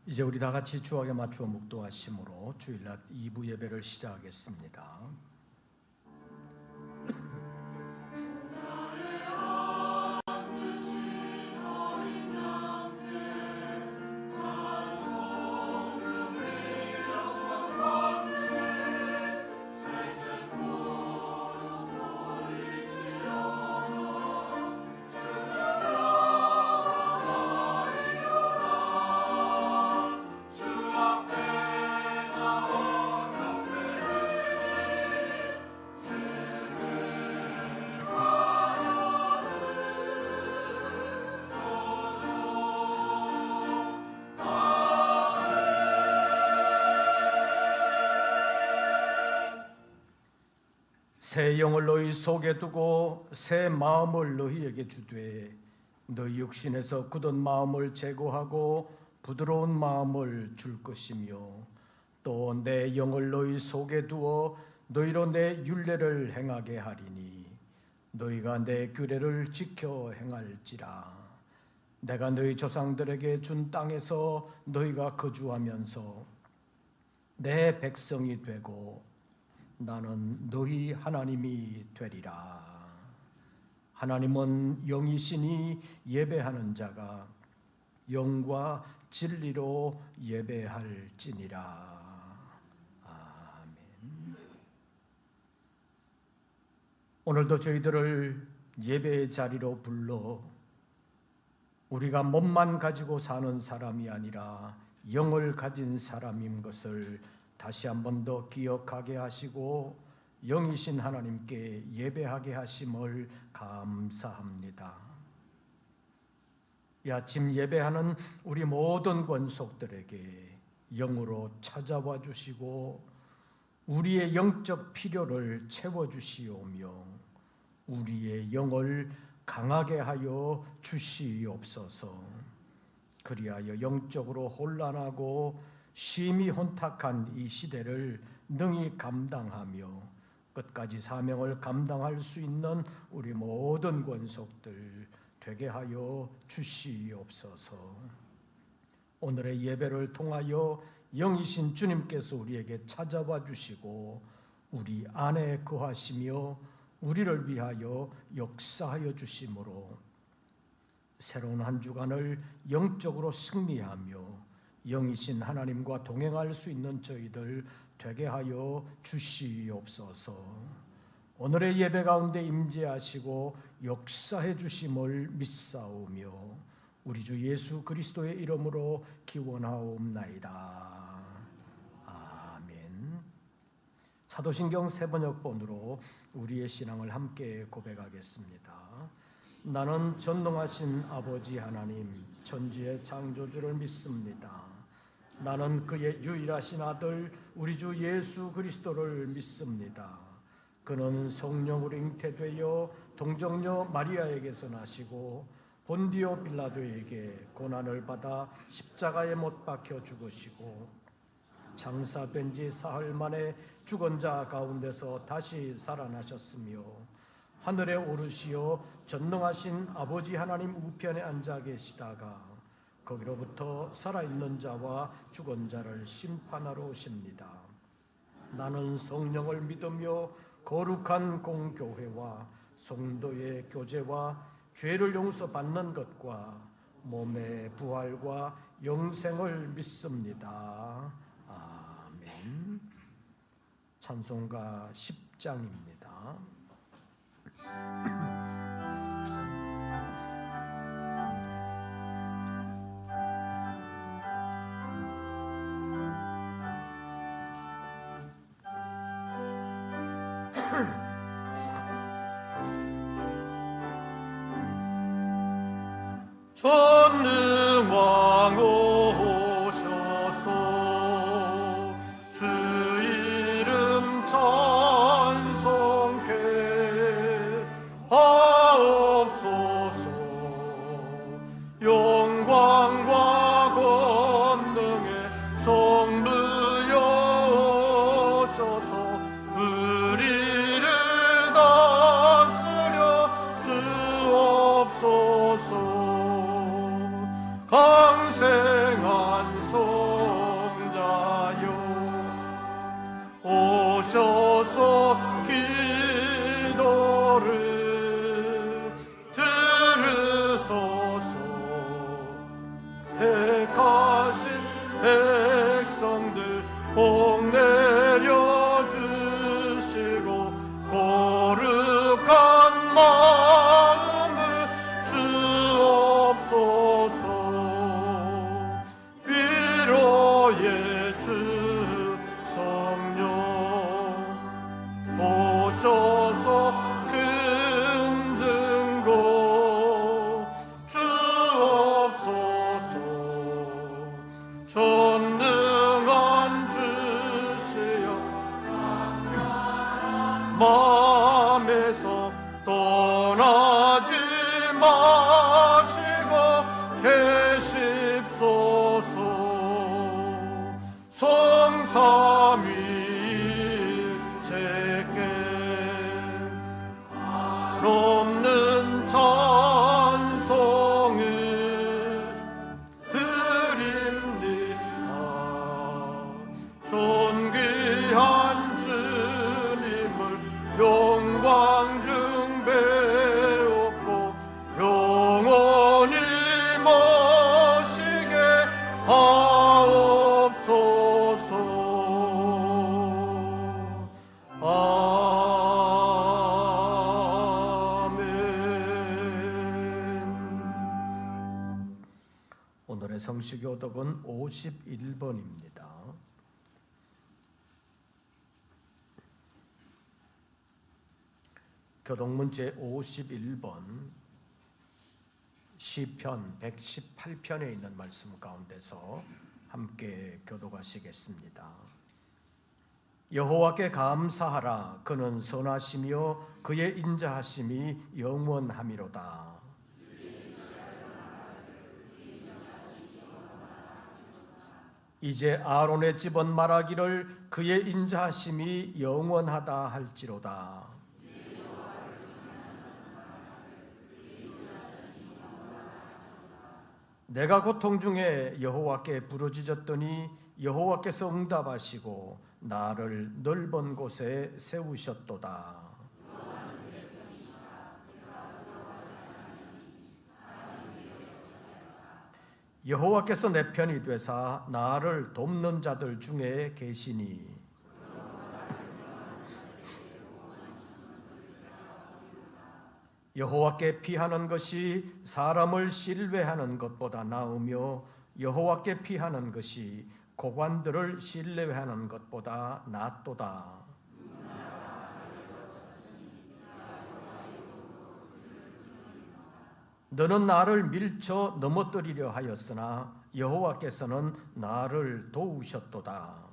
이제 우리 다 같이 주악에 맞추어 묵도하심으로 주일날 2부 예배를 시작하겠습니다. 새 영을 너희 속에 두고 새 마음을 너희에게 주되 너희 육신에서 굳은 마음을 제거하고 부드러운 마음을 줄 것이며 또 내 영을 너희 속에 두어 너희로 내 율례를 행하게 하리니 너희가 내 규례를 지켜 행할지라. 내가 너희 조상들에게 준 땅에서 너희가 거주하면서 내 백성이 되고 나는 너희 하나님이 되리라. 하나님은 영이시니 예배하는 자가 영과 진리로 예배할지니라. 아멘. 오늘도 저희들을 예배의 자리로 불러 우리가 몸만 가지고 사는 사람이 아니라 영을 가진 사람인 것을 다시 한 번 더 기억하게 하시고 영이신 하나님께 예배하게 하심을 감사합니다. 이 아침 예배하는 우리 모든 권속들에게 영으로 찾아와 주시고 우리의 영적 필요를 채워주시오며 우리의 영을 강하게 하여 주시옵소서. 그리하여 영적으로 혼란하고 심히 혼탁한 이 시대를 능히 감당하며 끝까지 사명을 감당할 수 있는 우리 모든 권속들 되게 하여 주시옵소서. 오늘의 예배를 통하여 영이신 주님께서 우리에게 찾아와 주시고 우리 안에 거하시며 우리를 위하여 역사하여 주심으로 새로운 한 주간을 영적으로 승리하며 영이신 하나님과 동행할 수 있는 저희들 되게 하여 주시옵소서. 오늘의 예배 가운데 임재하시고 역사해 주심을 믿사오며 우리 주 예수 그리스도의 이름으로 기원하옵나이다. 아멘. 사도신경 세번역본으로 우리의 신앙을 함께 고백하겠습니다. 나는 전능하신 아버지 하나님 천지의 창조주를 믿습니다. 나는 그의 유일하신 아들 우리 주 예수 그리스도를 믿습니다. 그는 성령으로 잉태되어 동정녀 마리아에게서 나시고 본디오 빌라도에게 고난을 받아 십자가에 못 박혀 죽으시고 장사된 지 사흘 만에 죽은 자 가운데서 다시 살아나셨으며 하늘에 오르시어 전능하신 아버지 하나님 우편에 앉아 계시다가 거기로부터 살아있는 자와 죽은 자를 심판하러 오십니다. 나는 성령을 믿으며 거룩한 공교회와 성도의 교제와 죄를 용서받는 것과 몸의 부활과 영생을 믿습니다. 아멘. 찬송가 10장입니다. 전능왕 오셔서 주 이름 찬송케 하옵소서. 영광과 권능의 성부여 오셔서 우리를 복 내려주시고 거룩한 마음을 주옵소서. 위로의 주 성령 오셔서 큰 증거 주옵소서. 전능한 주시여 마음에서 떠나지 마시고 계십소서. 성삼위일체께 넘는 찬송을 드립니다. 존귀한 주님을 영광 중 배웠고 영원히 모시게 하옵소서. 아멘. 오늘의 성시교독은 51번입니다. 교독문제 51번 시편 118편에 있는 말씀 가운데서 함께 교독하시겠습니다. 여호와께 감사하라. 그는 선하시며 그의 인자하심이 영원함이로다. 이제 아론의 집은 말하기를 그의 인자하심이 영원하다 할지로다. 내가 고통 중에 여호와께 부르짖었더니 여호와께서 응답하시고 나를 넓은 곳에 세우셨도다. 여호와께서 내 편이 되사 나를 돕는 자들 중에 계시니 여호와께 피하는 것이 사람을 신뢰하는 것보다 나으며 여호와께 피하는 것이 고관들을 신뢰하는 것보다 낫도다. 너는 나를 밀쳐 넘어뜨리려 하였으나 여호와께서는 나를 도우셨도다.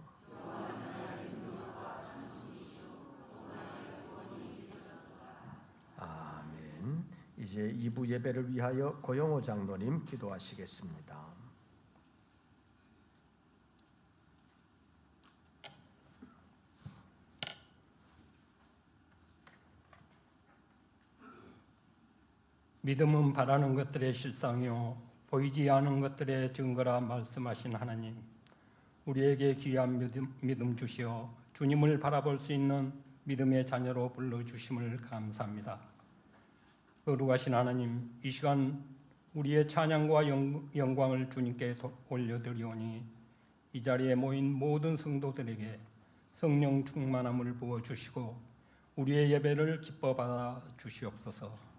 아멘. 이제 2부 예배를 위하여 고영호 장로님 기도하시겠습니다. 믿음은 바라는 것들의 실상이요 보이지 않은 것들의 증거라 말씀하신 하나님, 우리에게 귀한 믿음 주시어 주님을 바라볼 수 있는 믿음의 자녀로 불러주심을 감사합니다. 거룩하신 하나님, 이 시간 우리의 찬양과 영광을 주님께 올려드리오니 이 자리에 모인 모든 성도들에게 성령 충만함을 부어주시고 우리의 예배를 기뻐 받아 주시옵소서.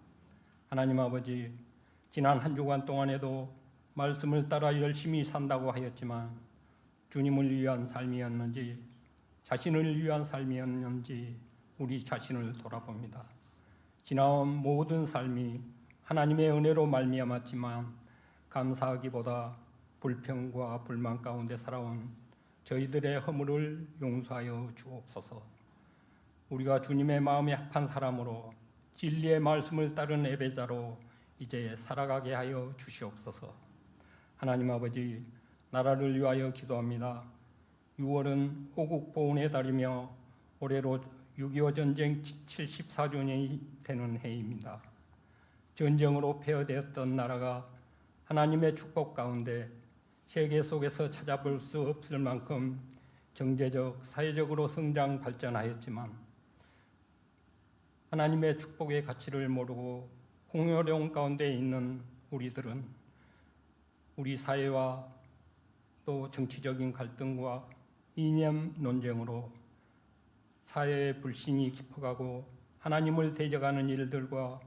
하나님 아버지, 지난 한 주간 동안에도 말씀을 따라 열심히 산다고 하였지만 주님을 위한 삶이었는지 자신을 위한 삶이었는지 우리 자신을 돌아봅니다. 지나온 모든 삶이 하나님의 은혜로 말미암았지만 감사하기보다 불평과 불만 가운데 살아온 저희들의 허물을 용서하여 주옵소서. 우리가 주님의 마음에 합한 사람으로 진리의 말씀을 따른 예배자로 이제 살아가게 하여 주시옵소서. 하나님 아버지, 나라를 위하여 기도합니다. 6월은 호국 보훈의 달이며 올해로 6.25 전쟁 74주년이 되는 해입니다. 전쟁으로 폐허되었던 나라가 하나님의 축복 가운데 세계 속에서 찾아볼 수 없을 만큼 경제적, 사회적으로 성장 발전하였지만 하나님의 축복의 가치를 모르고 공허령 가운데 있는 우리들은 우리 사회와 또 정치적인 갈등과 이념 논쟁으로 사회의 불신이 깊어가고 하나님을 대적하는 일들과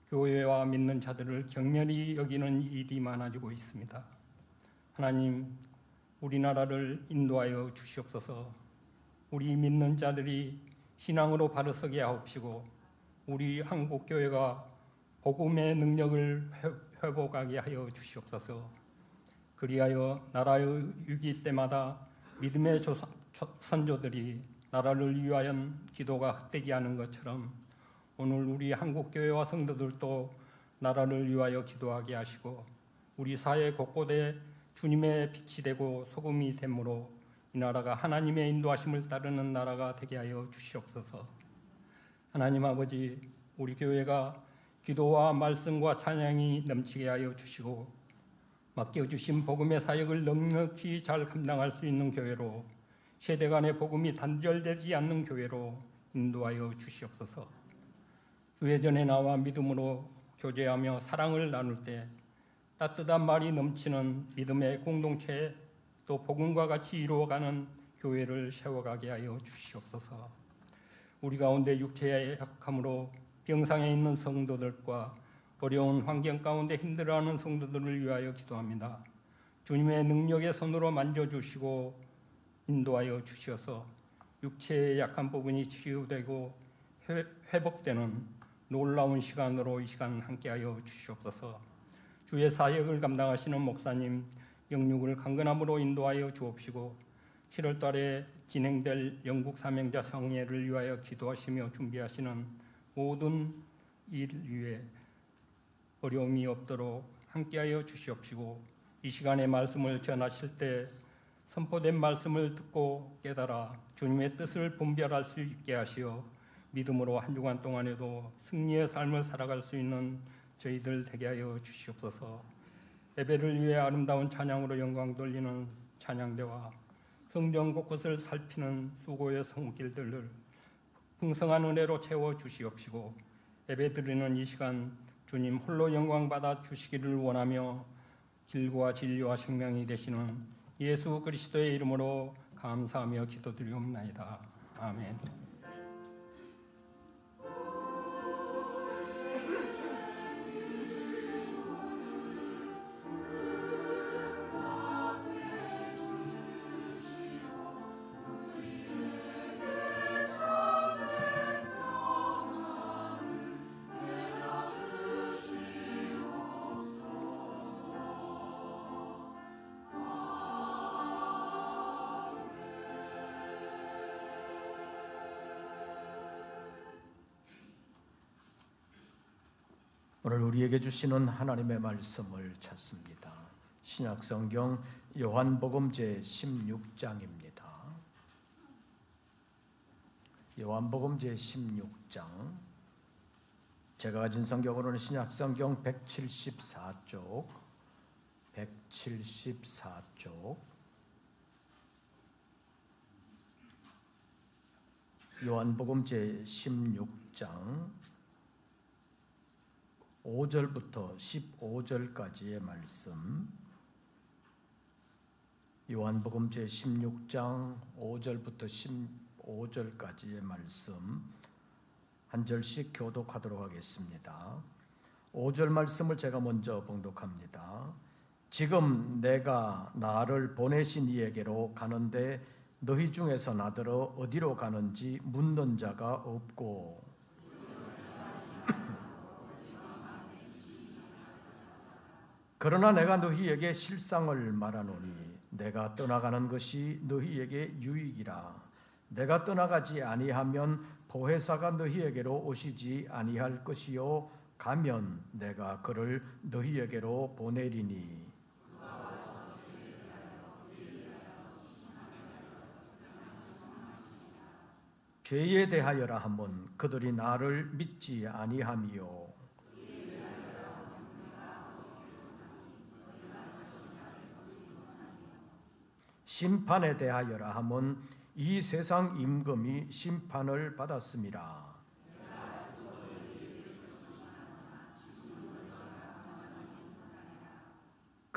교회와 믿는 자들을 경멸히 여기는 일이 많아지고 있습니다. 하나님, 우리나라를 인도하여 주시옵소서. 우리 믿는 자들이 신앙으로 바로 서게 하옵시고 우리 한국교회가 복음의 능력을 회복하게 하여 주시옵소서. 그리하여 나라의 위기 때마다 믿음의 선조들이 나라를 위하여 기도가 헛되게 하는 것처럼 오늘 우리 한국교회와 성도들도 나라를 위하여 기도하게 하시고 우리 사회 곳곳에 주님의 빛이 되고 소금이 되므로 이 나라가 하나님의 인도하심을 따르는 나라가 되게 하여 주시옵소서. 하나님 아버지, 우리 교회가 기도와 말씀과 찬양이 넘치게 하여 주시고 맡겨주신 복음의 사역을 넉넉히 잘 감당할 수 있는 교회로, 세대 간의 복음이 단절되지 않는 교회로 인도하여 주시옵소서. 주회전에 나와 믿음으로 교제하며 사랑을 나눌 때 따뜻한 말이 넘치는 믿음의 공동체, 또 복음과 같이 이루어가는 교회를 세워가게 하여 주시옵소서. 우리 가운데 육체의 약함으로 병상에 있는 성도들과 어려운 환경 가운데 힘들어하는 성도들을 위하여 기도합니다. 주님의 능력의 손으로 만져주시고 인도하여 주셔서 육체의 약한 부분이 치유되고 회복되는 놀라운 시간으로 이 시간 함께하여 주시옵소서. 주의 사역을 감당하시는 목사님 영육을 강건함으로 인도하여 주옵시고 7월 달에 진행될 영국 사명자 성회를 위하여 기도하시며 준비하시는 모든 일 위에 어려움이 없도록 함께하여 주시옵시고 이 시간에 말씀을 전하실 때 선포된 말씀을 듣고 깨달아 주님의 뜻을 분별할 수 있게 하시어 믿음으로 한 주간 동안에도 승리의 삶을 살아갈 수 있는 저희들 되게 하여 주시옵소서. 예배를 위해 아름다운 찬양으로 영광 돌리는 찬양대와 성전 곳곳을 살피는 수고의 손길들을 풍성한 은혜로 채워 주시옵시고 예배 드리는 이 시간 주님 홀로 영광 받아 주시기를 원하며 길과 진리와 생명이 되시는 예수 그리스도의 이름으로 감사하며 기도드리옵나이다. 아멘. 오늘 우리에게 주시는 하나님의 말씀을 찾습니다. 신약성경 요한복음 제16장입니다. 요한복음 제16장, 제가 가진 성경으로는 신약성경 174쪽, 요한복음 제16장 5절부터 15절까지의 말씀, 요한복음 제16장 5절부터 15절까지의 말씀 한 절씩 교독하도록 하겠습니다. 5절 말씀을 제가 먼저 봉독합니다. 지금 내가 나를 보내신 이에게로 가는데 너희 중에서 나더러 어디로 가는지 묻는 자가 없고 그러나 내가 너희에게 실상을 말하노니 내가 떠나가는 것이 너희에게 유익이라. 내가 떠나가지 아니하면 보혜사가 너희에게로 오시지 아니할 것이요 가면 내가 그를 너희에게로 보내리니 죄에 대하여라 하면 그들이 나를 믿지 아니함이요 심판에 대하여라 하면 이 세상 임금이 심판을 받았음이라.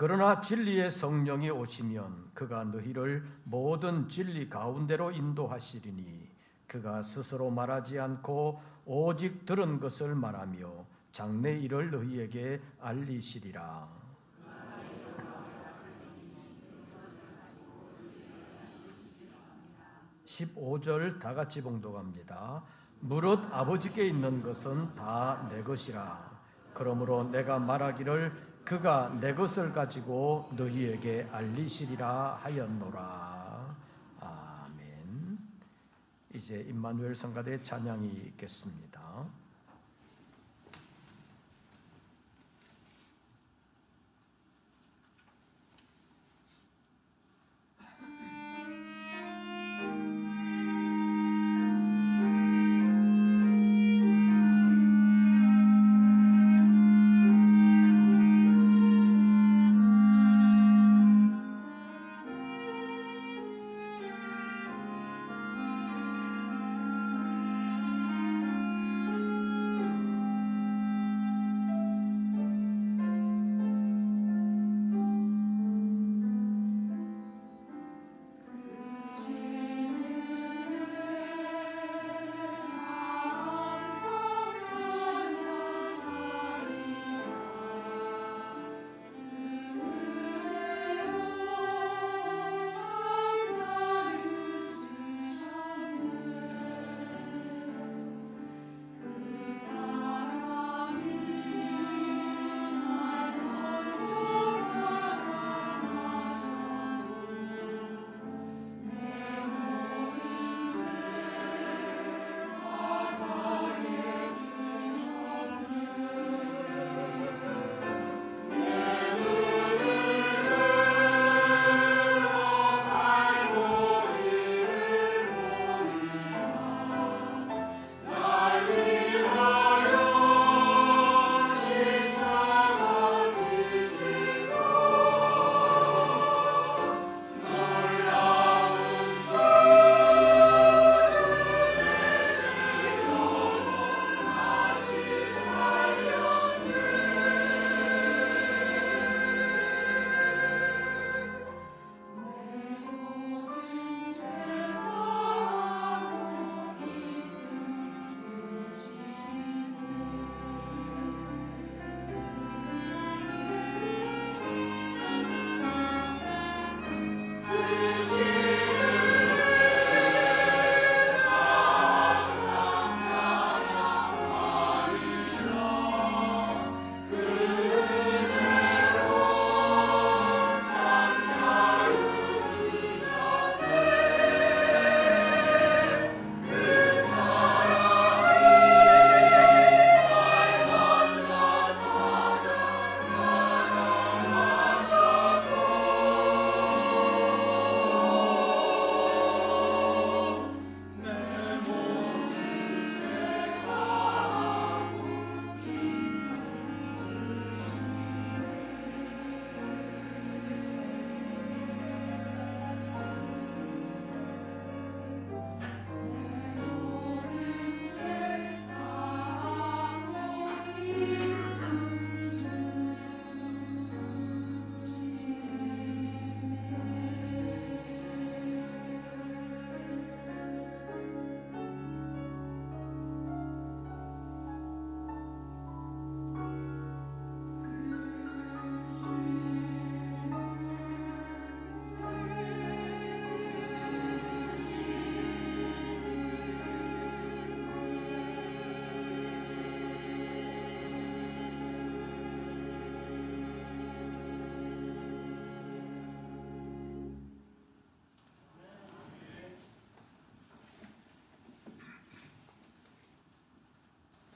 그러나 진리의 성령이 오시면 그가 너희를 모든 진리 가운데로 인도하시리니 그가 스스로 말하지 않고 오직 들은 것을 말하며 장래 일을 너희에게 알리시리라. 15절 다 같이 봉독합니다. 무릇 아버지께 있는 것은 다 내 것이라. 그러므로 내가 말하기를 그가 내 것을 가지고 너희에게 알리시리라 하였노라. 아멘. 이제 임마누엘 성가대 찬양이 있겠습니다.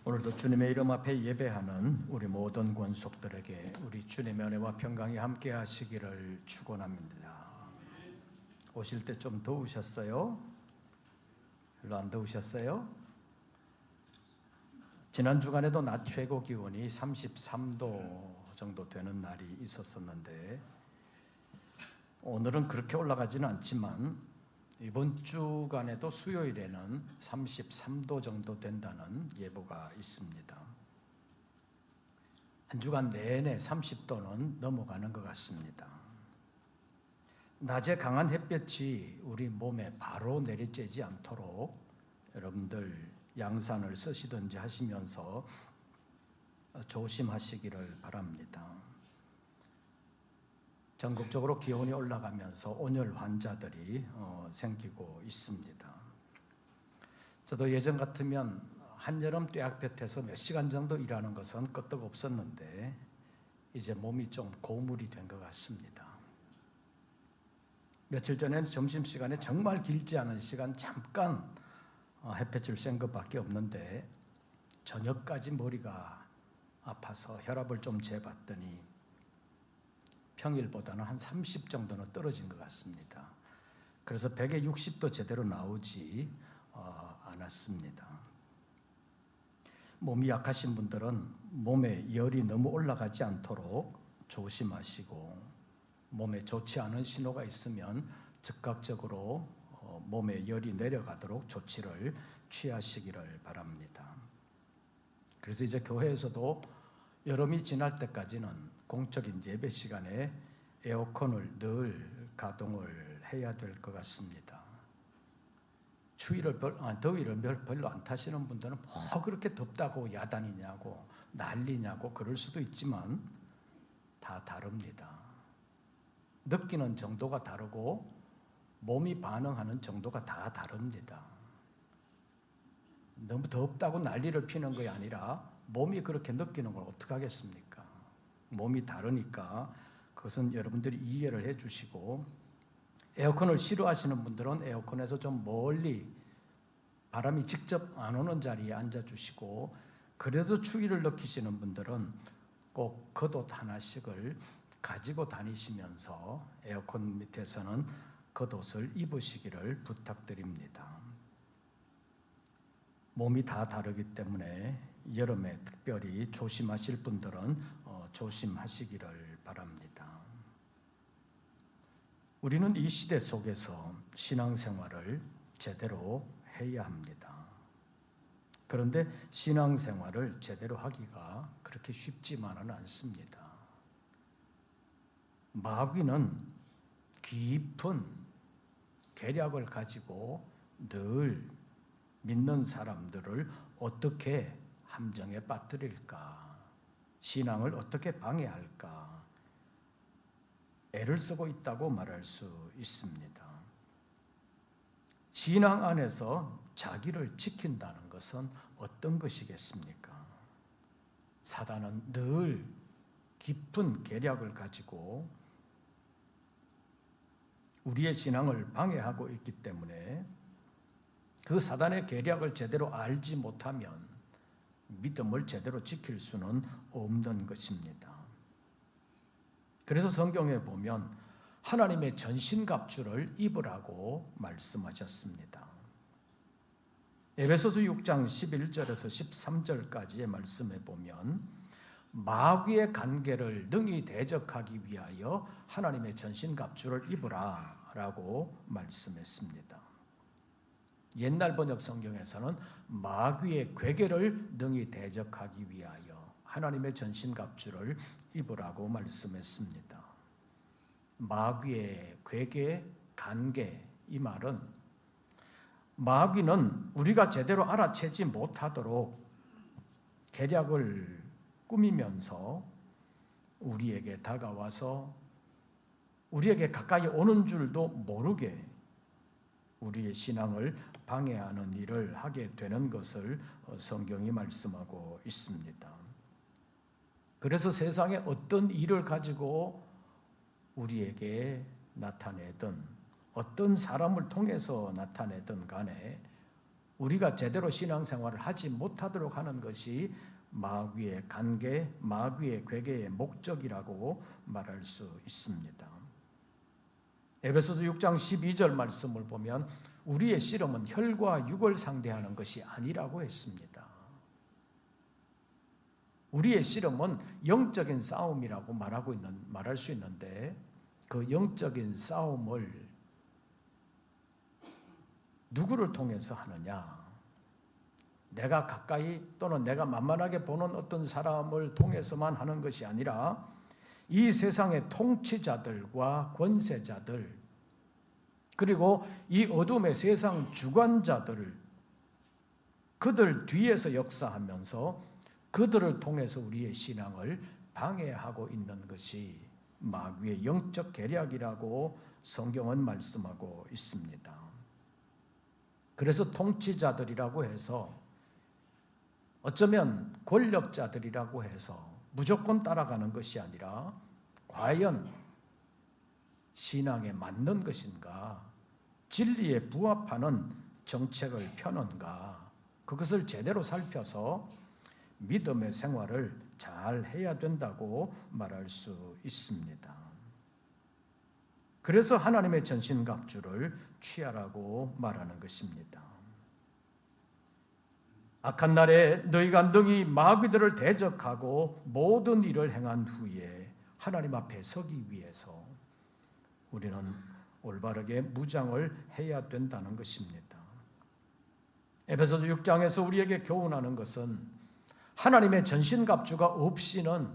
오늘도 주님의 이름 앞에 예배하는 우리 모든 권속들에게 우리 주님의 은혜와 평강이 함께 하시기를 축원합니다. 오실 때 좀 더우셨어요? 별로 안 더우셨어요? 지난 주간에도 낮 최고 기온이 33도 정도 되는 날이 있었었는데 오늘은 그렇게 올라가지는 않지만 이번 주간에도 수요일에는 33도 정도 된다는 예보가 있습니다. 한 주간 내내 30도는 넘어가는 것 같습니다. 낮에 강한 햇볕이 우리 몸에 바로 내리쬐지 않도록 여러분들 양산을 쓰시든지 하시면서 조심하시기를 바랍니다. 전국적으로 기온이 올라가면서 온열 환자들이 생기고 있습니다. 저도 예전 같으면 한여름 뙤약볕에서 몇 시간 정도 일하는 것은 끄떡없었는데 이제 몸이 좀 고물이 된 것 같습니다. 며칠 전에는 점심시간에 정말 길지 않은 시간 잠깐 햇볕을 쐰 것밖에 없는데 저녁까지 머리가 아파서 혈압을 좀 재봤더니 평일보다는 한 30 정도는 떨어진 것 같습니다. 그래서 100에 60도 제대로 나오지 않았습니다. 몸이 약하신 분들은 몸에 열이 너무 올라가지 않도록 조심하시고 몸에 좋지 않은 신호가 있으면 즉각적으로 몸에 열이 내려가도록 조치를 취하시기를 바랍니다. 그래서 이제 교회에서도 여름이 지날 때까지는 공적인 예배 시간에 에어컨을 늘 가동을 해야 될 것 같습니다. 더위를 별로 안 타시는 분들은 뭐 그렇게 덥다고 야단이냐고 난리냐고 그럴 수도 있지만 다 다릅니다. 느끼는 정도가 다르고 몸이 반응하는 정도가 다 다릅니다. 너무 덥다고 난리를 피는 것이 아니라 몸이 그렇게 느끼는 걸 어떻게 하겠습니까? 몸이 다르니까 그것은 여러분들이 이해를 해 주시고 에어컨을 싫어하시는 분들은 에어컨에서 좀 멀리 바람이 직접 안 오는 자리에 앉아주시고 그래도 추위를 느끼시는 분들은 꼭 겉옷 하나씩을 가지고 다니시면서 에어컨 밑에서는 겉옷을 입으시기를 부탁드립니다. 몸이 다 다르기 때문에 여름에 특별히 조심하실 분들은 조심하시기를 바랍니다. 우리는 이 시대 속에서 신앙생활을 제대로 해야 합니다. 그런데 신앙생활을 제대로 하기가 그렇게 쉽지만은 않습니다. 마귀는 깊은 계략을 가지고 늘 믿는 사람들을 어떻게 함정에 빠뜨릴까, 신앙을 어떻게 방해할까 애를 쓰고 있다고 말할 수 있습니다. 신앙 안에서 자기를 지킨다는 것은 어떤 것이겠습니까? 사단은 늘 깊은 계략을 가지고 우리의 신앙을 방해하고 있기 때문에 그 사단의 계략을 제대로 알지 못하면 믿음을 제대로 지킬 수는 없는 것입니다. 그래서 성경에 보면 하나님의 전신갑주를 입으라고 말씀하셨습니다. 에베소서 6장 11절에서 13절까지의 말씀에 보면 마귀의 간계를 능히 대적하기 위하여 하나님의 전신갑주를 입으라라고 말씀했습니다. 옛날 번역 성경에서는 마귀의 괴계를 능히 대적하기 위하여 하나님의 전신갑주를 입으라고 말씀했습니다. 마귀의 괴계, 간계, 이 말은 마귀는 우리가 제대로 알아채지 못하도록 계략을 꾸미면서 우리에게 다가와서 우리에게 가까이 오는 줄도 모르게 우리의 신앙을 방해하는 일을 하게 되는 것을 성경이 말씀하고 있습니다. 그래서 세상에 어떤 일을 가지고 우리에게 나타내든 어떤 사람을 통해서 나타내든 간에 우리가 제대로 신앙생활을 하지 못하도록 하는 것이 마귀의 간계, 마귀의 괴계의 목적이라고 말할 수 있습니다. 에베소서 6장 12절 말씀을 보면 우리의 씨름은 혈과 육을 상대하는 것이 아니라고 했습니다. 우리의 씨름은 영적인 싸움이라고 말할 수 있는데 그 영적인 싸움을 누구를 통해서 하느냐? 내가 가까이 또는 내가 만만하게 보는 어떤 사람을 통해서만 하는 것이 아니라 이 세상의 통치자들과 권세자들, 그리고 이 어둠의 세상 주관자들을 그들 뒤에서 역사하면서 그들을 통해서 우리의 신앙을 방해하고 있는 것이 마귀의 영적 계략이라고 성경은 말씀하고 있습니다. 그래서 통치자들이라고 해서 어쩌면 권력자들이라고 해서 무조건 따라가는 것이 아니라 과연 신앙에 맞는 것인가, 진리에 부합하는 정책을 펴는가, 그것을 제대로 살펴서 믿음의 생활을 잘 해야 된다고 말할 수 있습니다. 그래서 하나님의 전신갑주를 취하라고 말하는 것입니다. 악한 날에 너희가 능히 마귀들을 대적하고 모든 일을 행한 후에 하나님 앞에 서기 위해서 우리는 올바르게 무장을 해야 된다는 것입니다. 에베소서 6장에서 우리에게 교훈하는 것은 하나님의 전신갑주가 없이는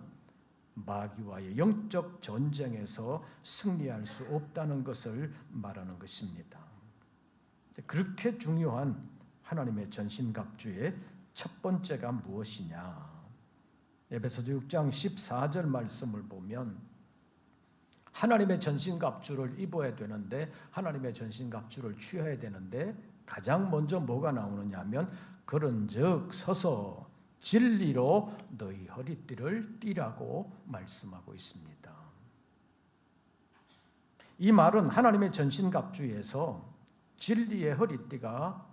마귀와의 영적 전쟁에서 승리할 수 없다는 것을 말하는 것입니다. 그렇게 중요한 하나님의 전신갑주의 첫 번째가 무엇이냐? 에베소서 6장 14절 말씀을 보면 하나님의 전신갑주를 입어야 되는데, 하나님의 전신갑주를 취해야 되는데 가장 먼저 뭐가 나오느냐 하면 그런즉 서서 진리로 너희 허리띠를 띠라고 말씀하고 있습니다. 이 말은 하나님의 전신갑주에서 진리의 허리띠가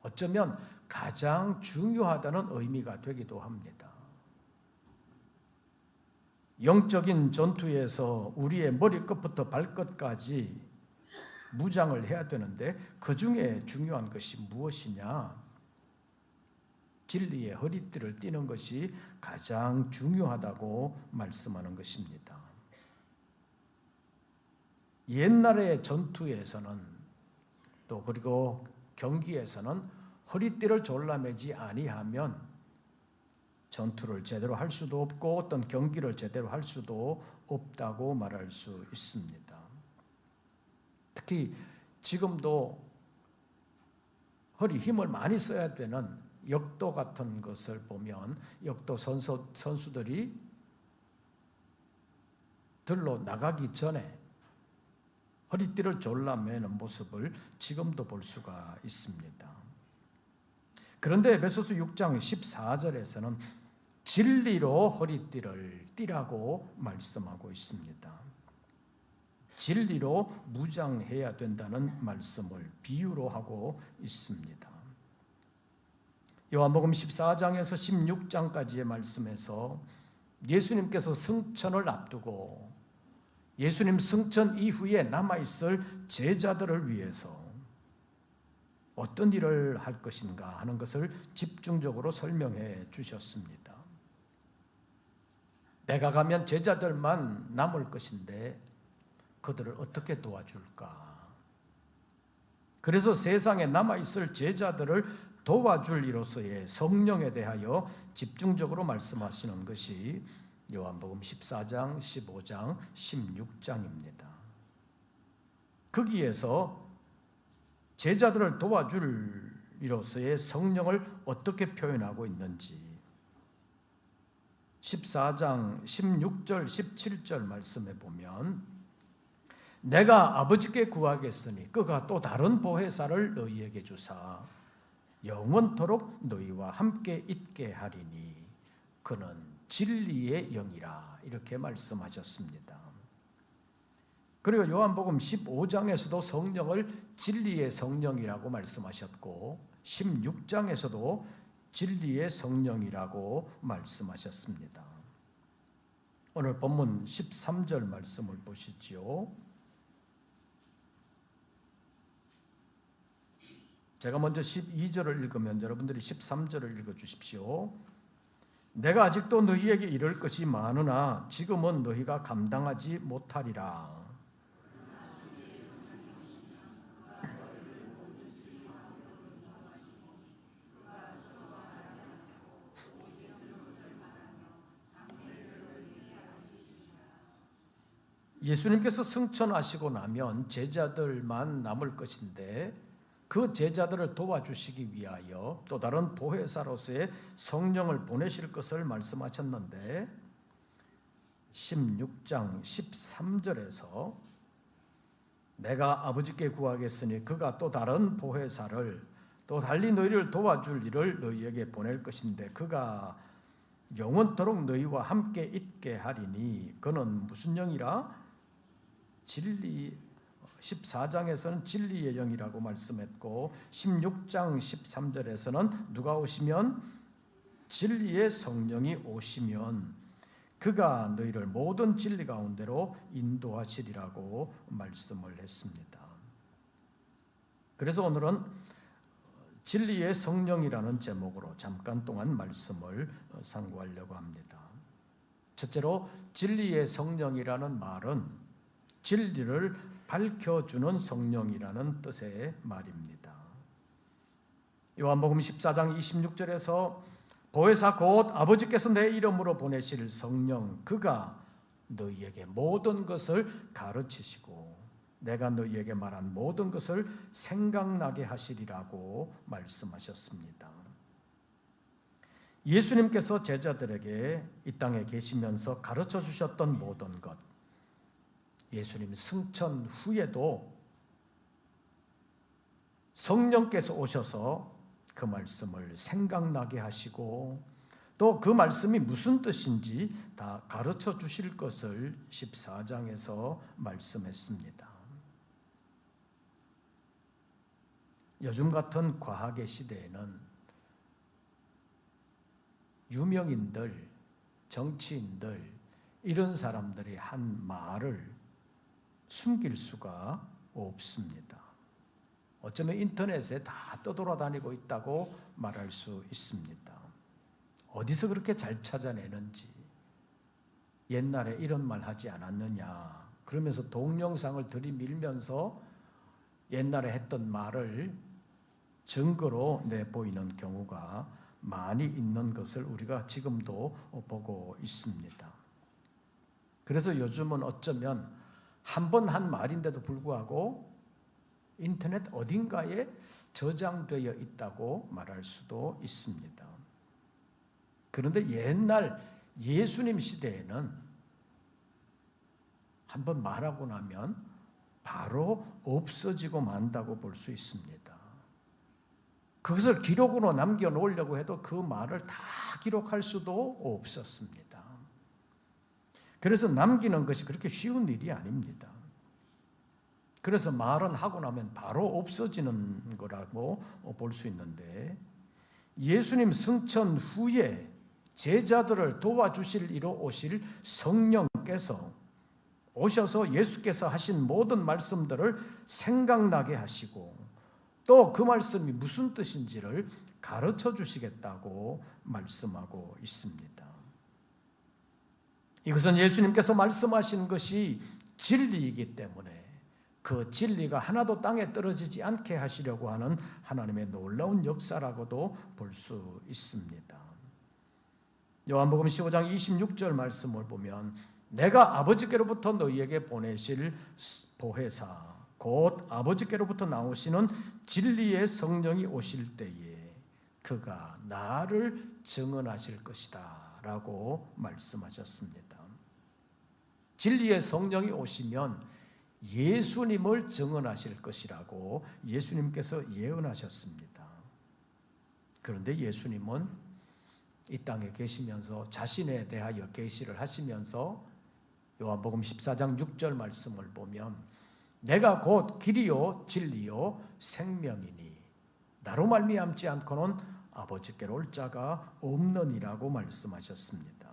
어쩌면 가장 중요하다는 의미가 되기도 합니다. 영적인 전투에서 우리의 머리끝부터 발끝까지 무장을 해야 되는데 그 중에 중요한 것이 무엇이냐? 진리의 허리띠를 띠는 것이 가장 중요하다고 말씀하는 것입니다. 옛날의 전투에서는 또 그리고 경기에서는 허리띠를 졸라매지 아니하면 전투를 제대로 할 수도 없고 어떤 경기를 제대로 할 수도 없다고 말할 수 있습니다. 특히 지금도 허리 힘을 많이 써야 되는 역도 같은 것을 보면 역도 선수들이 들로 나가기 전에 허리띠를 졸라매는 모습을 지금도 볼 수가 있습니다. 그런데 에베소서 6장 14절에서는 진리로 허리띠를 띠라고 말씀하고 있습니다. 진리로 무장해야 된다는 말씀을 비유로 하고 있습니다. 요한복음 14장에서 16장까지의 말씀에서 예수님께서 승천을 앞두고 예수님 승천 이후에 남아있을 제자들을 위해서 어떤 일을 할 것인가 하는 것을 집중적으로 설명해 주셨습니다. 내가 가면 제자들만 남을 것인데 그들을 어떻게 도와줄까? 그래서 세상에 남아있을 제자들을 도와줄 이로서의 성령에 대하여 집중적으로 말씀하시는 것이 요한복음 14장, 15장, 16장입니다. 거기에서 제자들을 도와줄 이로서의 성령을 어떻게 표현하고 있는지 14장 16절, 17절 말씀에 보면 내가 아버지께 구하겠으니 그가 또 다른 보혜사를 너희에게 주사 영원토록 너희와 함께 있게 하리니 그는 진리의 영이라 이렇게 말씀하셨습니다. 그리고 요한복음 15장에서도 성령을 진리의 성령이라고 말씀하셨고 16장에서도 진리의 성령이라고 말씀하셨습니다. 오늘 본문 13절 말씀을 보시지요. 제가 먼저 12절을 읽으면 여러분들이 13절을 읽어주십시오. 내가 아직도 너희에게 이를 것이 많으나 지금은 너희가 감당하지 못하리라. 예수님께서 승천하시고 나면 제자들만 남을 것인데 그 제자들을 도와주시기 위하여 또 다른 보혜사로서의 성령을 보내실 것을 말씀하셨는데 16장 13절에서 내가 아버지께 구하겠으니 그가 또 다른 보혜사를 또 달리 너희를 도와줄 일을 너희에게 보낼 것인데 그가 영원토록 너희와 함께 있게 하리니 그는 무슨 영이라? 진리 14장에서는 진리의 영이라고 말씀했고 16장 13절에서는 누가 오시면 진리의 성령이 오시면 그가 너희를 모든 진리 가운데로 인도하시리라고 말씀을 했습니다. 그래서 오늘은 진리의 성령이라는 제목으로 잠깐 동안 말씀을 상고하려고 합니다. 첫째로 진리의 성령이라는 말은 진리를 밝혀주는 성령이라는 뜻의 말입니다. 요한복음 14장 26절에서 보혜사 곧 아버지께서 내 이름으로 보내실 성령 그가 너희에게 모든 것을 가르치시고 내가 너희에게 말한 모든 것을 생각나게 하시리라고 말씀하셨습니다. 예수님께서 제자들에게 이 땅에 계시면서 가르쳐 주셨던 모든 것, 예수님 승천 후에도 성령께서 오셔서 그 말씀을 생각나게 하시고 또 그 말씀이 무슨 뜻인지 다 가르쳐 주실 것을 14장에서 말씀했습니다. 요즘 같은 과학의 시대에는 유명인들, 정치인들 이런 사람들이 한 말을 숨길 수가 없습니다. 어쩌면 인터넷에 다 떠돌아다니고 있다고 말할 수 있습니다. 어디서 그렇게 잘 찾아내는지, 옛날에 이런 말 하지 않았느냐 그러면서 동영상을 들이밀면서 옛날에 했던 말을 증거로 내보이는 경우가 많이 있는 것을 우리가 지금도 보고 있습니다. 그래서 요즘은 어쩌면 한 번 한 말인데도 불구하고 인터넷 어딘가에 저장되어 있다고 말할 수도 있습니다. 그런데 옛날 예수님 시대에는 한 번 말하고 나면 바로 없어지고 만다고 볼 수 있습니다. 그것을 기록으로 남겨놓으려고 해도 그 말을 다 기록할 수도 없었습니다. 그래서 남기는 것이 그렇게 쉬운 일이 아닙니다. 그래서 말은 하고 나면 바로 없어지는 거라고 볼 수 있는데 예수님 승천 후에 제자들을 도와주실 이로 오실 성령께서 오셔서 예수께서 하신 모든 말씀들을 생각나게 하시고 또 그 말씀이 무슨 뜻인지를 가르쳐 주시겠다고 말씀하고 있습니다. 이것은 예수님께서 말씀하신 것이 진리이기 때문에 그 진리가 하나도 땅에 떨어지지 않게 하시려고 하는 하나님의 놀라운 역사라고도 볼 수 있습니다. 요한복음 15장 26절 말씀을 보면 내가 아버지께로부터 너희에게 보내실 보혜사 곧 아버지께로부터 나오시는 진리의 성령이 오실 때에 그가 나를 증언하실 것이다 라고 말씀하셨습니다. 진리의 성령이 오시면 예수님을 증언하실 것이라고 예수님께서 예언하셨습니다. 그런데 예수님은 이 땅에 계시면서 자신에 대하여 계시를 하시면서 요한복음 14장 6절 말씀을 보면 내가 곧 길이요 진리요 생명이니 나로 말미암지 않고는 아버지께로 올 자가 없느니라고 말씀하셨습니다.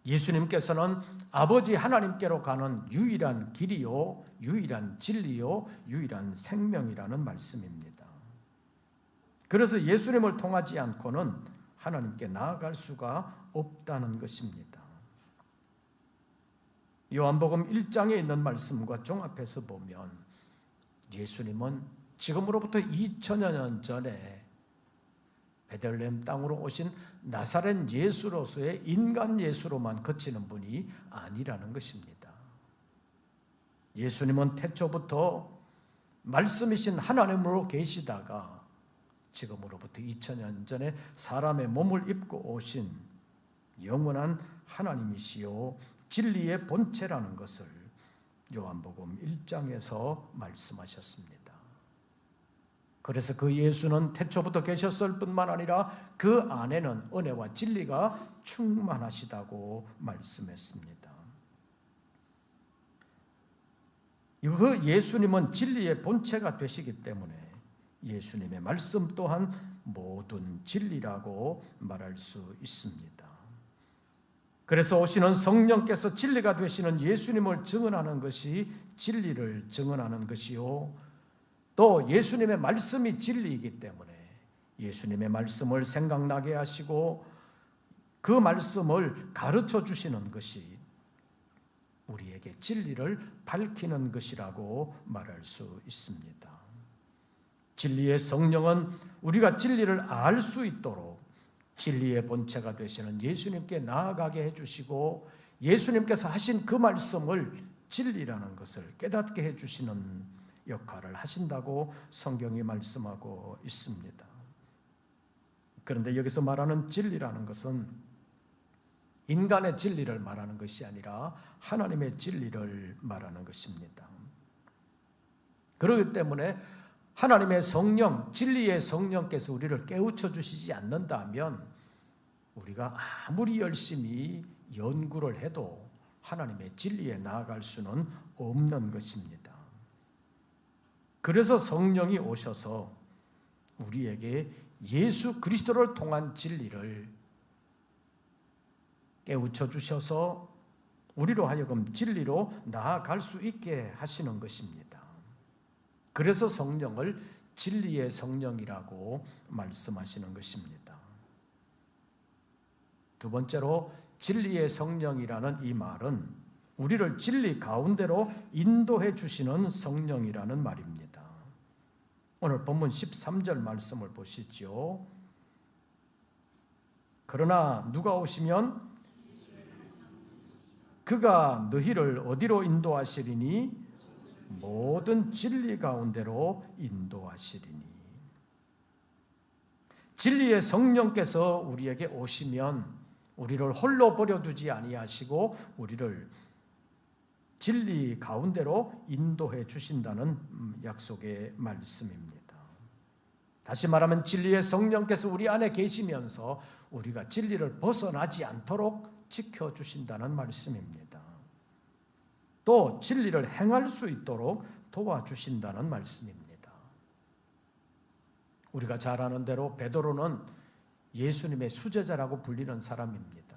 예수님께서는 아버지 하나님께로 가는 유일한 길이요 유일한 진리요 유일한 생명이라는 말씀입니다. 그래서 예수님을 통하지 않고는 하나님께 나아갈 수가 없다는 것입니다. 요한복음 1장에 있는 말씀과 종합해서 보면 예수님은 지금으로부터 2000여 년 전에 베들레헴 땅으로 오신 나사렛 예수로서의 인간 예수로만 그치는 분이 아니라는 것입니다. 예수님은 태초부터 말씀이신 하나님으로 계시다가 지금으로부터 2000년 전에 사람의 몸을 입고 오신 영원한 하나님이시요 진리의 본체라는 것을 요한복음 1장에서 말씀하셨습니다. 그래서 그 예수는 태초부터 계셨을 뿐만 아니라 그 안에는 은혜와 진리가 충만하시다고 말씀했습니다. 그 예수님은 진리의 본체가 되시기 때문에 예수님의 말씀 또한 모든 진리라고 말할 수 있습니다. 그래서 오시는 성령께서 진리가 되시는 예수님을 증언하는 것이 진리를 증언하는 것이요, 또 예수님의 말씀이 진리이기 때문에 예수님의 말씀을 생각나게 하시고 그 말씀을 가르쳐 주시는 것이 우리에게 진리를 밝히는 것이라고 말할 수 있습니다. 진리의 성령은 우리가 진리를 알 수 있도록 진리의 본체가 되시는 예수님께 나아가게 해주시고 예수님께서 하신 그 말씀을 진리라는 것을 깨닫게 해주시는 역할을 하신다고 성경이 말씀하고 있습니다. 그런데 여기서 말하는 진리라는 것은 인간의 진리를 말하는 것이 아니라 하나님의 진리를 말하는 것입니다. 그렇기 때문에 하나님의 성령, 진리의 성령께서 우리를 깨우쳐 주시지 않는다면 우리가 아무리 열심히 연구를 해도 하나님의 진리에 나아갈 수는 없는 것입니다. 그래서 성령이 오셔서 우리에게 예수 그리스도를 통한 진리를 깨우쳐 주셔서 우리로 하여금 진리로 나아갈 수 있게 하시는 것입니다. 그래서 성령을 진리의 성령이라고 말씀하시는 것입니다. 두 번째로 진리의 성령이라는 이 말은 우리를 진리 가운데로 인도해 주시는 성령이라는 말입니다. 오늘 본문 13절 말씀을 보시죠. 그러나 누가 오시면 그가 너희를 어디로 인도하시리니 모든 진리 가운데로 인도하시리니. 진리의 성령께서 우리에게 오시면 우리를 홀로 버려두지 아니하시고 우리를 진리 가운데로 인도해 주신다는 약속의 말씀입니다. 다시 말하면 진리의 성령께서 우리 안에 계시면서 우리가 진리를 벗어나지 않도록 지켜주신다는 말씀입니다. 또 진리를 행할 수 있도록 도와주신다는 말씀입니다. 우리가 잘 아는 대로 베드로는 예수님의 수제자라고 불리는 사람입니다.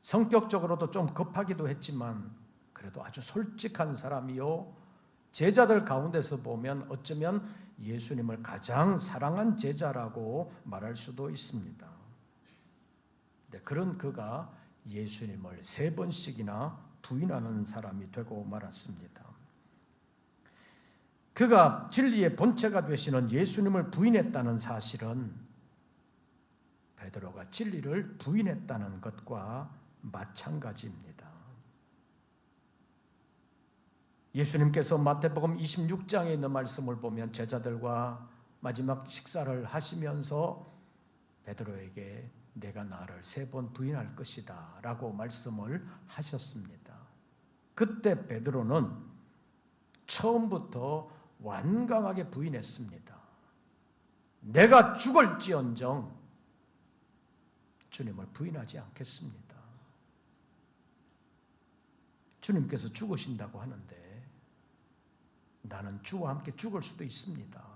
성격적으로도 좀 급하기도 했지만 그래도 아주 솔직한 사람이요, 제자들 가운데서 보면 어쩌면 예수님을 가장 사랑한 제자라고 말할 수도 있습니다. 그런 그가 예수님을 3번씩이나 부인하는 사람이 되고 말았습니다. 그가 진리의 본체가 되시는 예수님을 부인했다는 사실은 베드로가 진리를 부인했다는 것과 마찬가지입니다. 예수님께서 마태복음 26장에 있는 말씀을 보면 제자들과 마지막 식사를 하시면서 베드로에게 내가 나를 3번 부인할 것이다 라고 말씀을 하셨습니다. 그때 베드로는 처음부터 완강하게 부인했습니다. 내가 죽을지언정 주님을 부인하지 않겠습니다. 주님께서 죽으신다고 하는데 나는 주와 함께 죽을 수도 있습니다.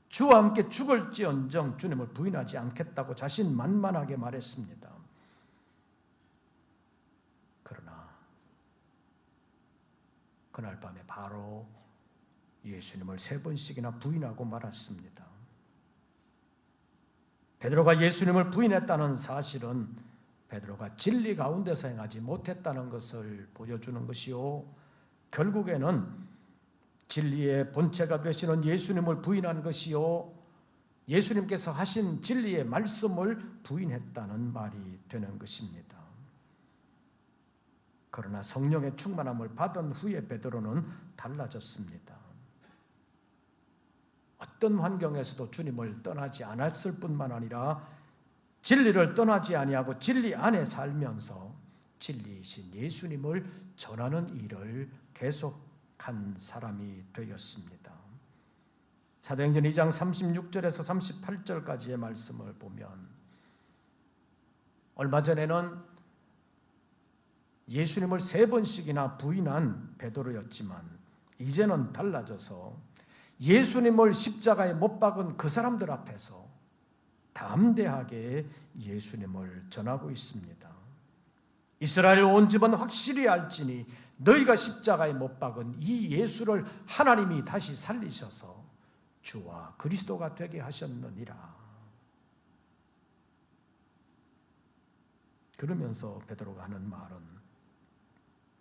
주와 함께 죽을지언정 주님을 부인하지 않겠다고 자신만만하게 말했습니다. 그러나 그날 밤에 바로 예수님을 3번씩이나 부인하고 말았습니다. 베드로가 예수님을 부인했다는 사실은 베드로가 진리 가운데서 행하지 못했다는 것을 보여주는 것이요, 결국에는 진리의 본체가 되시는 예수님을 부인한 것이요, 예수님께서 하신 진리의 말씀을 부인했다는 말이 되는 것입니다. 그러나 성령의 충만함을 받은 후에 베드로는 달라졌습니다. 어떤 환경에서도 주님을 떠나지 않았을 뿐만 아니라 진리를 떠나지 아니하고 진리 안에 살면서 진리이신 예수님을 전하는 일을 계속한 사람이 되었습니다. 사도행전 2장 36절에서 38절까지의 말씀을 보면 얼마 전에는 예수님을 3번씩이나 부인한 베드로였지만 이제는 달라져서 예수님을 십자가에 못 박은 그 사람들 앞에서 담대하게 예수님을 전하고 있습니다. 이스라엘 온 집은 확실히 알지니 너희가 십자가에 못 박은 이 예수를 하나님이 다시 살리셔서 주와 그리스도가 되게 하셨느니라. 그러면서 베드로가 하는 말은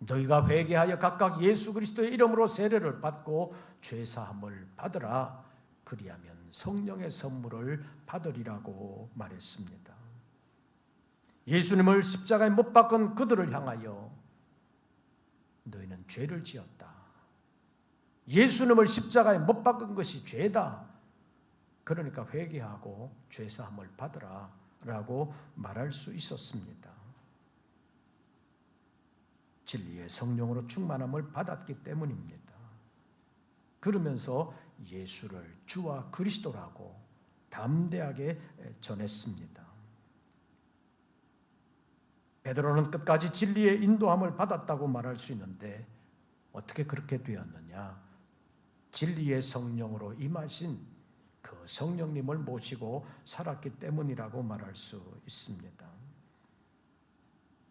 너희가 회개하여 각각 예수 그리스도의 이름으로 세례를 받고 죄사함을 받으라. 그리하면 성령의 선물을 받으리라고 말했습니다. 예수님을 십자가에 못 박은 그들을 향하여 너희는 죄를 지었다. 예수님을 십자가에 못 박은 것이 죄다. 그러니까 회개하고 죄사함을 받으라 라고 말할 수 있었습니다. 진리의 성령으로 충만함을 받았기 때문입니다. 그러면서 예수를 주와 그리스도라고 담대하게 전했습니다. 베드로는 끝까지 진리의 인도함을 받았다고 말할 수 있는데 어떻게 그렇게 되었느냐? 진리의 성령으로 임하신 그 성령님을 모시고 살았기 때문이라고 말할 수 있습니다.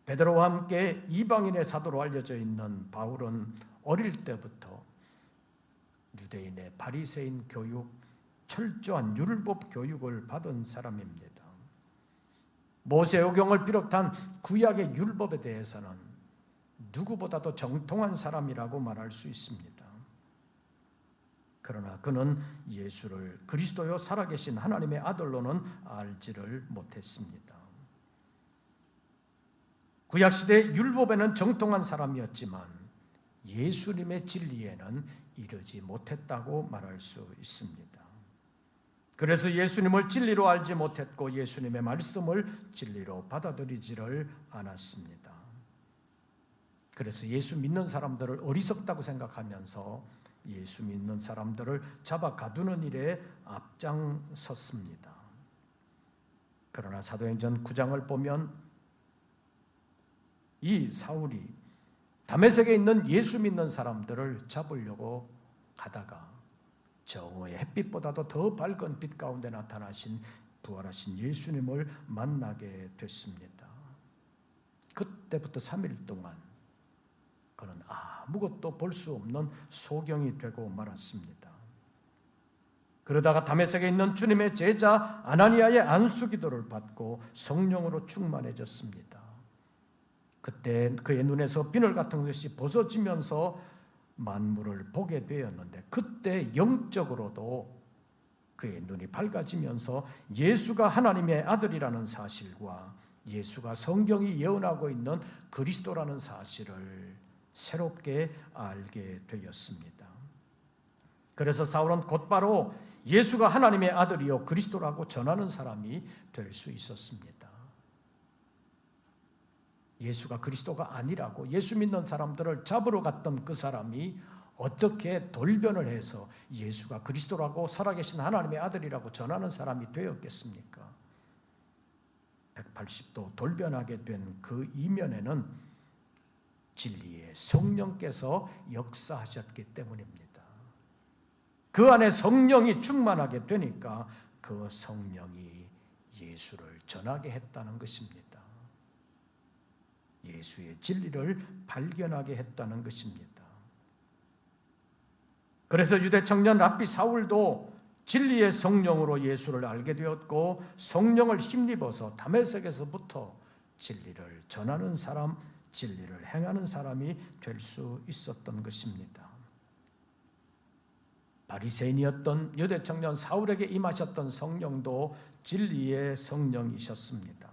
베드로와 함께 이방인의 사도로 알려져 있는 바울은 어릴 때부터 유대인의 바리새인 교육, 철저한 율법 교육을 받은 사람입니다. 모세오경을 비롯한 구약의 율법에 대해서는 누구보다도 정통한 사람이라고 말할 수 있습니다. 그러나 그는 예수를 그리스도요 살아계신 하나님의 아들로는 알지를 못했습니다. 구약시대 율법에는 정통한 사람이었지만 예수님의 진리에는 이르지 못했다고 말할 수 있습니다. 그래서 예수님을 진리로 알지 못했고 예수님의 말씀을 진리로 받아들이지를 않았습니다. 그래서 예수 믿는 사람들을 어리석다고 생각하면서 예수 믿는 사람들을 잡아 가두는 일에 앞장섰습니다. 그러나 사도행전 9장을 보면 이 사울이 다메섹에 있는 예수 믿는 사람들을 잡으려고 가다가 정오의 햇빛보다도 더 밝은 빛 가운데 나타나신 부활하신 예수님을 만나게 됐습니다. 그때부터 3일 동안 그는 아무것도 볼 수 없는 소경이 되고 말았습니다. 그러다가 다메섹에 있는 주님의 제자 아나니아의 안수기도를 받고 성령으로 충만해졌습니다. 그때 그의 눈에서 비늘 같은 것이 벗어지면서 만물을 보게 되었는데 그때 영적으로도 그의 눈이 밝아지면서 예수가 하나님의 아들이라는 사실과 예수가 성경이 예언하고 있는 그리스도라는 사실을 새롭게 알게 되었습니다. 그래서 사울은 곧바로 예수가 하나님의 아들이요 그리스도라고 전하는 사람이 될 수 있었습니다. 예수가 그리스도가 아니라고 예수 믿는 사람들을 잡으러 갔던 그 사람이 어떻게 돌변을 해서 예수가 그리스도라고 살아계신 하나님의 아들이라고 전하는 사람이 되었겠습니까? 180도 돌변하게 된 그 이면에는 진리의 성령께서 역사하셨기 때문입니다. 그 안에 성령이 충만하게 되니까 그 성령이 예수를 전하게 했다는 것입니다. 예수의 진리를 발견하게 했다는 것입니다. 그래서 유대 청년 랍비 사울도 진리의 성령으로 예수를 알게 되었고 성령을 힘입어서 다메섹에서부터 진리를 전하는 사람, 진리를 행하는 사람이 될 수 있었던 것입니다. 바리새인이었던 유대 청년 사울에게 임하셨던 성령도 진리의 성령이셨습니다.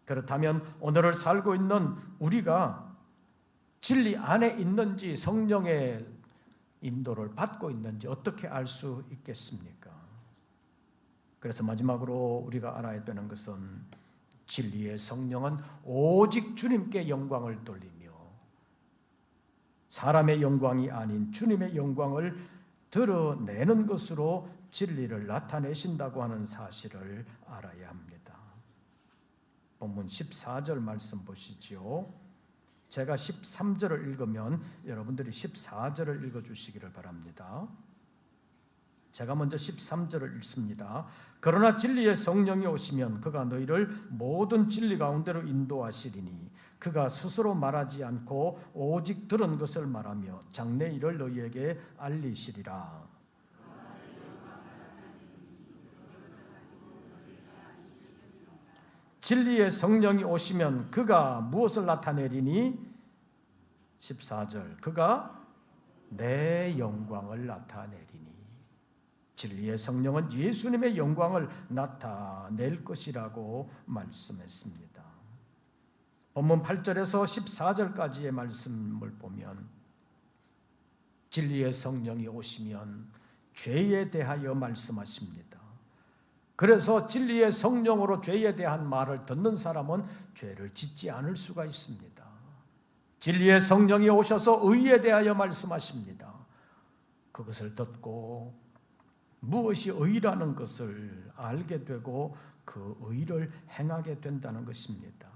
그렇다면 오늘을 살고 있는 우리가 진리 안에 있는지, 성령의 인도를 받고 있는지 어떻게 알 수 있겠습니까? 그래서 마지막으로 우리가 알아야 되는 것은 진리의 성령은 오직 주님께 영광을 돌리며 사람의 영광이 아닌 주님의 영광을 드러내는 것으로 진리를 나타내신다고 하는 사실을 알아야 합니다. 본문 14절 말씀 보시지요. 제가 13절을 읽으면 여러분들이 14절을 읽어주시기를 바랍니다. 제가 먼저 13절을 읽습니다. 그러나 진리의 성령이 오시면 그가 너희를 모든 진리 가운데로 인도하시리니 그가 스스로 말하지 않고 오직 들은 것을 말하며 장래 일을 너희에게 알리시리라. 진리의 성령이 오시면 그가 무엇을 나타내리니? 14절 그가 내 영광을 나타내리니. 진리의 성령은 예수님의 영광을 나타낼 것이라고 말씀했습니다. 본문 8절에서 14절까지의 말씀을 보면 진리의 성령이 오시면 죄에 대하여 말씀하십니다. 그래서 진리의 성령으로 죄에 대한 말을 듣는 사람은 죄를 짓지 않을 수가 있습니다. 진리의 성령이 오셔서 의에 대하여 말씀하십니다. 그것을 듣고 무엇이 의라는 것을 알게 되고 그 의를 행하게 된다는 것입니다.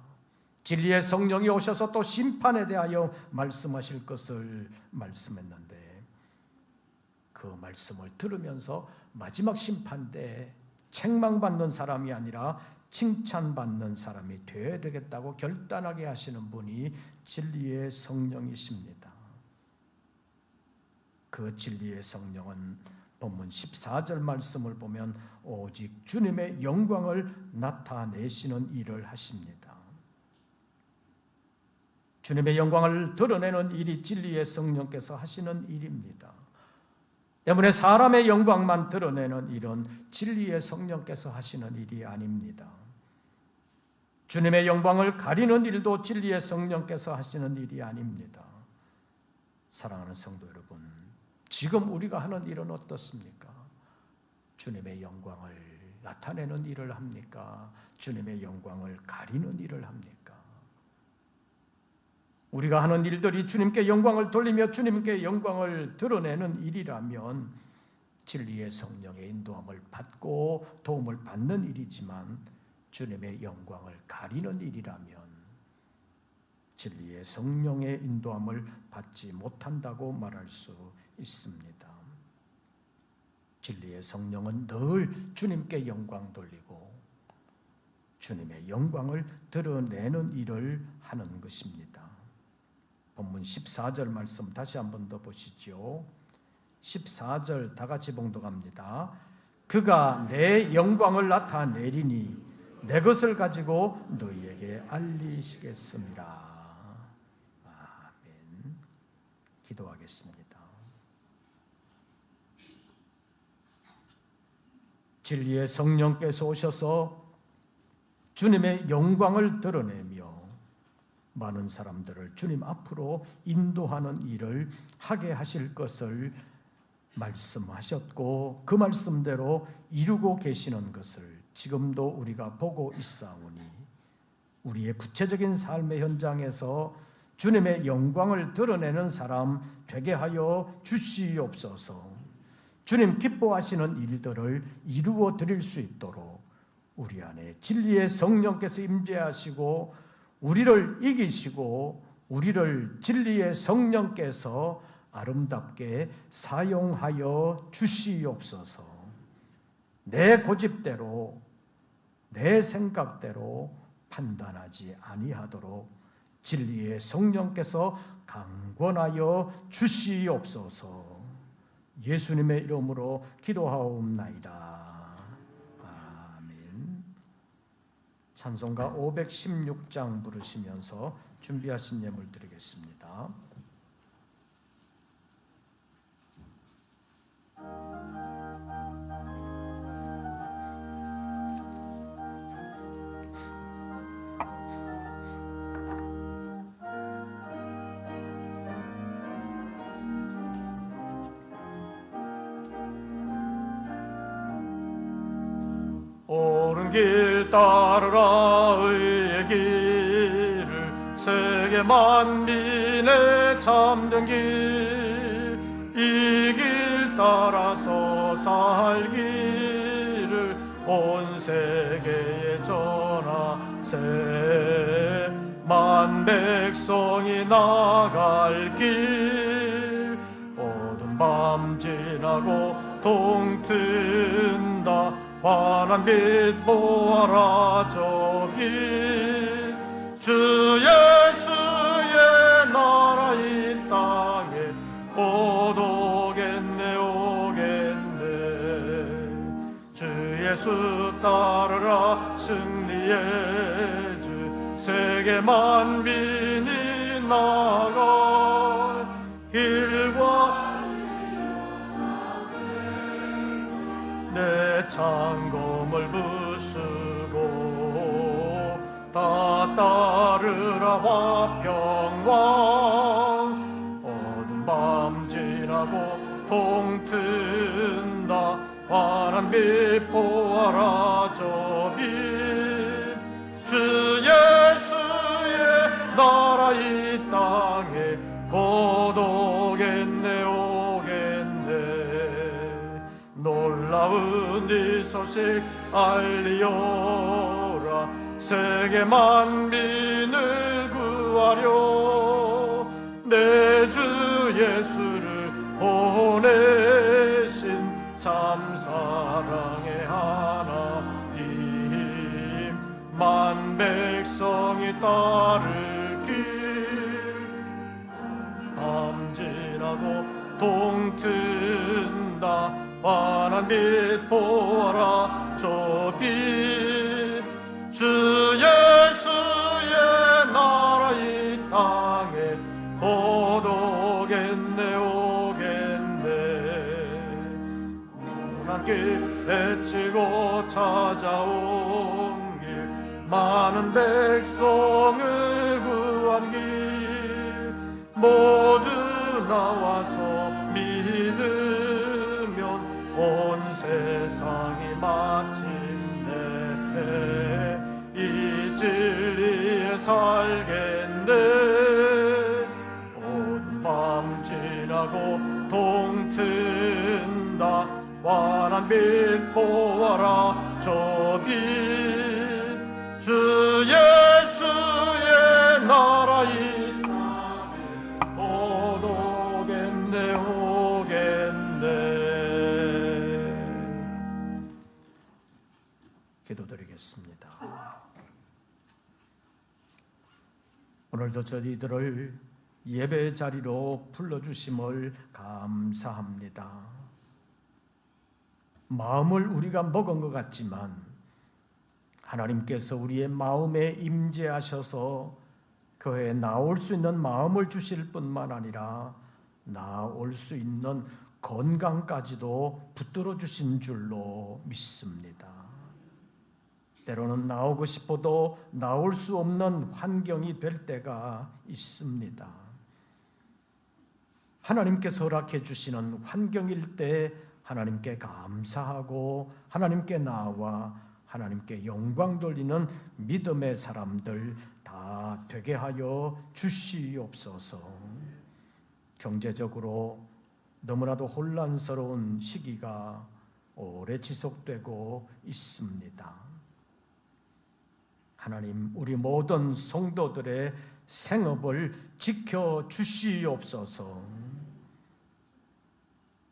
진리의 성령이 오셔서 또 심판에 대하여 말씀하실 것을 말씀했는데 그 말씀을 들으면서 마지막 심판 때 책망받는 사람이 아니라 칭찬받는 사람이 되어야 되겠다고 결단하게 하시는 분이 진리의 성령이십니다. 그 진리의 성령은 본문 14절 말씀을 보면 오직 주님의 영광을 나타내시는 일을 하십니다. 주님의 영광을 드러내는 일이 진리의 성령께서 하시는 일입니다. 때문에 사람의 영광만 드러내는 일은 진리의 성령께서 하시는 일이 아닙니다. 주님의 영광을 가리는 일도 진리의 성령께서 하시는 일이 아닙니다. 사랑하는 성도 여러분, 지금 우리가 하는 일은 어떻습니까? 주님의 영광을 나타내는 일을 합니까? 주님의 영광을 가리는 일을 합니까? 우리가 하는 일들이 주님께 영광을 돌리며 주님께 영광을 드러내는 일이라면 진리의 성령의 인도함을 받고 도움을 받는 일이지만 주님의 영광을 가리는 일이라면 진리의 성령의 인도함을 받지 못한다고 말할 수 있습니다. 진리의 성령은 늘 주님께 영광 돌리고 주님의 영광을 드러내는 일을 하는 것입니다. 본문 14절 말씀 다시 한 번 더 보시죠. 14절 다 같이 봉독합니다. 그가 내 영광을 나타내리니 내 것을 가지고 너희에게 알리시겠습니다. 아멘. 기도하겠습니다. 진리의 성령께서 오셔서 주님의 영광을 드러내며 많은 사람들을 주님 앞으로 인도하는 일을 하게 하실 것을 말씀하셨고 그 말씀대로 이루고 계시는 것을 지금도 우리가 보고 있사오니 우리의 구체적인 삶의 현장에서 주님의 영광을 드러내는 사람 되게 하여 주시옵소서. 주님 기뻐하시는 일들을 이루어 드릴 수 있도록 우리 안에 진리의 성령께서 임재하시고 우리를 이기시고 우리를 진리의 성령께서 아름답게 사용하여 주시옵소서. 내 고집대로 내 생각대로 판단하지 아니하도록 진리의 성령께서 강권하여 주시옵소서. 예수님의 이름으로 기도하옵나이다. 찬송가 516장 부르시면서 준비하신 예물 드리겠습니다. 길 따르라 의의 길을 세계 만민의 참된 길 이 길 따라서 살기를 온 세계에 전하세 만 백성이 나갈 길 어두운 밤 지나고 동튼다 환한 빛 보아라 저 빛 주 예수의 나라 이 땅에 곧 오겠네 오겠네 주 예수 따르라 승리의 주 세계 만민이 나갈 길과 내 창검을 부수고 다 따르라 화평왕 어두운 밤 지나고 동튼다 환한 빛 보아라 저 빛 주 예수의 나라 이 땅에 곧 오겠네 오겠네 놀라운 이 소식 알리오라 세계 만민을 구하려 내 주 예수를 보내신 참 사랑의 하나님 만 백성이 따를 길 밤 지나고 동튼다 환한 빛 보아라 저 빛 주 예수의 나라 이 땅에 곧 오겠네 오겠네 문안길 헤치고 찾아온 길 많은 백성을 구한 길 모두 나와서 믿으면 온 세상이 마침내 이 진리에 살겠네 어두운 밤 지나고 동튼다 환한 빛 보아라 저 빛 주 예수의 나라 이 땅에 곧 오겠네 오겠네 기도드리겠습니다. 오늘도 저희들을 예배 자리로 불러주심을 감사합니다. 마음을 우리가 먹은 것 같지만 하나님께서 우리의 마음에 임재하셔서 교회에 나올 수 있는 마음을 주실 뿐만 아니라 나올 수 있는 건강까지도 붙들어 주신 줄로 믿습니다. 때로는 나오고 싶어도 나올 수 없는 환경이 될 때가 있습니다. 하나님께서 허락해 주시는 환경일 때 하나님께 감사하고 하나님께 나와 하나님께 영광 돌리는 믿음의 사람들 다 되게 하여 주시옵소서. 경제적으로 너무나도 혼란스러운 시기가 오래 지속되고 있습니다. 하나님, 우리 모든 성도들의 생업을 지켜 주시옵소서.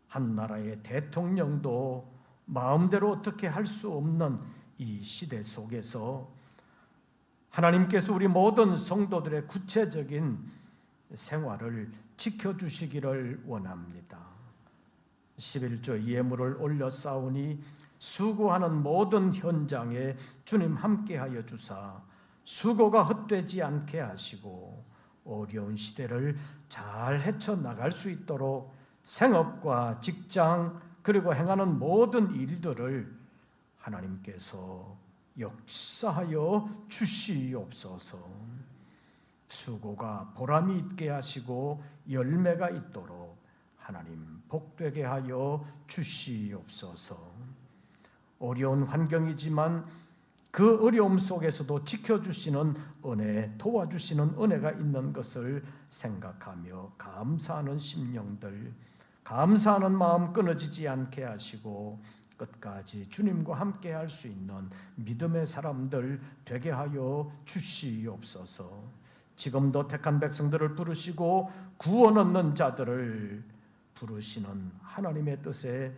한 나라의 대통령도 마음대로 어떻게 할 수 없는 이 시대 속에서 하나님께서 우리 모든 성도들의 구체적인 생활을 지켜주시기를 원합니다. 11조 예물을 올려 싸우니 수고하는 모든 현장에 주님 함께하여 주사 수고가 헛되지 않게 하시고 어려운 시대를 잘 헤쳐나갈 수 있도록 생업과 직장 그리고 행하는 모든 일들을 하나님께서 역사하여 주시옵소서. 수고가 보람이 있게 하시고 열매가 있도록 하나님 복되게 하여 주시옵소서. 어려운 환경이지만 그 어려움 속에서도 지켜주시는 은혜, 도와주시는 은혜가 있는 것을 생각하며 감사하는 심령들, 감사하는 마음 끊어지지 않게 하시고 끝까지 주님과 함께 할 수 있는 믿음의 사람들 되게 하여 주시옵소서. 지금도 택한 백성들을 부르시고 구원 얻는 자들을 부르시는 하나님의 뜻에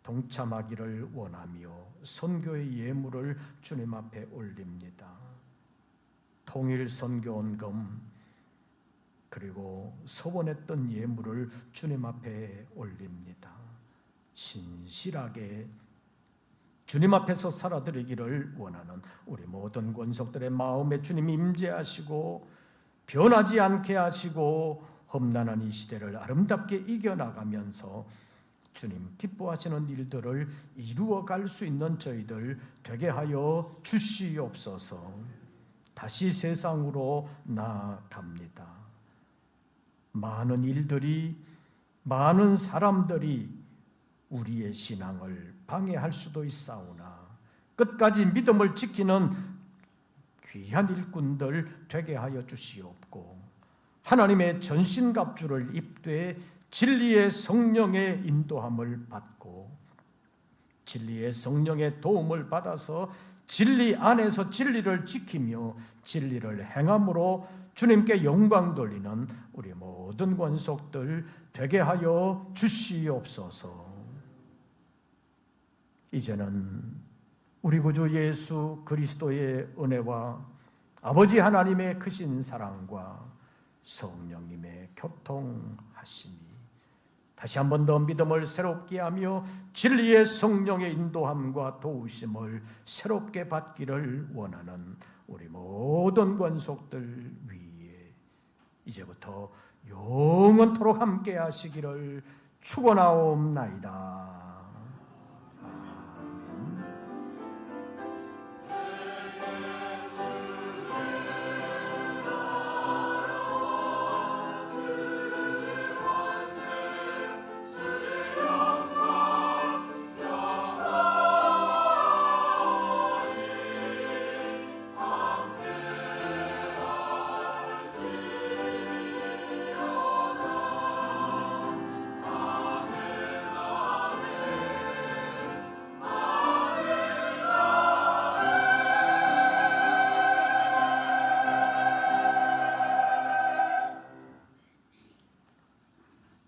동참하기를 원하며 선교의 예물을 주님 앞에 올립니다. 통일 선교원금 그리고 서원했던 예물을 주님 앞에 올립니다. 신실하게 주님 앞에서 살아드리기를 원하는 우리 모든 권속들의 마음에 주님 임재하시고 변하지 않게 하시고 험난한 이 시대를 아름답게 이겨나가면서 주님 기뻐하시는 일들을 이루어갈 수 있는 저희들 되게 하여 주시옵소서. 다시 세상으로 나아갑니다. 많은 일들이, 많은 사람들이 우리의 신앙을 방해할 수도 있사오나 끝까지 믿음을 지키는 귀한 일꾼들 되게 하여 주시옵고 하나님의 전신갑주를 입되 진리의 성령의 인도함을 받고 진리의 성령의 도움을 받아서 진리 안에서 진리를 지키며 진리를 행함으로 주님께 영광 돌리는 우리 모든 권속들 되게 하여 주시옵소서. 이제는 우리 구주 예수 그리스도의 은혜와 아버지 하나님의 크신 사랑과 성령님의 교통하심이 다시 한 번 더 믿음을 새롭게 하며 진리의 성령의 인도함과 도우심을 새롭게 받기를 원하는 우리 모든 권속들 위에 이제부터 영원토록 함께 하시기를 축원하옵나이다.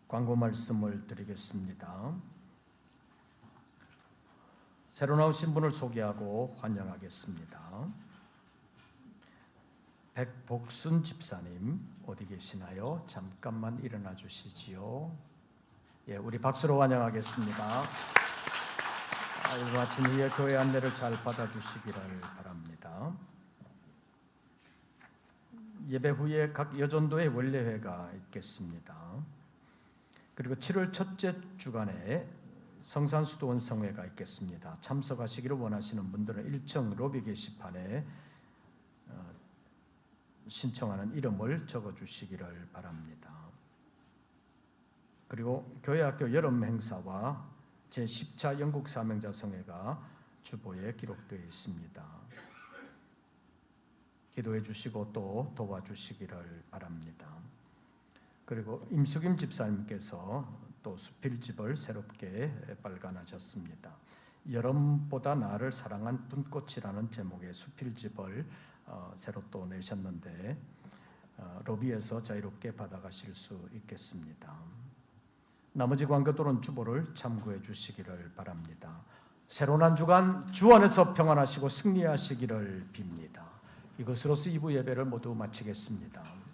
광고 말씀을 드리겠습니다. 새로 나오신 분을 소개하고 환영하겠습니다. 백복순 집사님 어디 계시나요? 잠깐만 일어나 주시지요. 예, 우리 박수로 환영하겠습니다. 오늘 아침 위에 교회 안내를 잘 받아주시기를 바랍니다. 예배 후에 각 여전도의 원례회가 있겠습니다. 그리고 7월 첫째 주간에 성산수도원 성회가 있겠습니다. 참석하시기를 원하시는 분들은 1층 로비 게시판에 신청하는 이름을 적어주시기를 바랍니다. 그리고 교회학교 여름 행사와 제10차 영국 사명자 성회가 주보에 기록되어 있습니다. 기도해 주시고 또 도와주시기를 바랍니다. 그리고 임숙임 집사님께서 또 수필집을 새롭게 발간하셨습니다. 여름보다 나를 사랑한 둔꽃이라는 제목의 수필집을 새로 또 내셨는데 로비에서 자유롭게 받아가실 수 있겠습니다. 나머지 광고들은 주보를 참고해 주시기를 바랍니다. 새로운 한 주간 주 안에서 평안하시고 승리하시기를 빕니다. 이것으로서 2부 예배를 모두 마치겠습니다.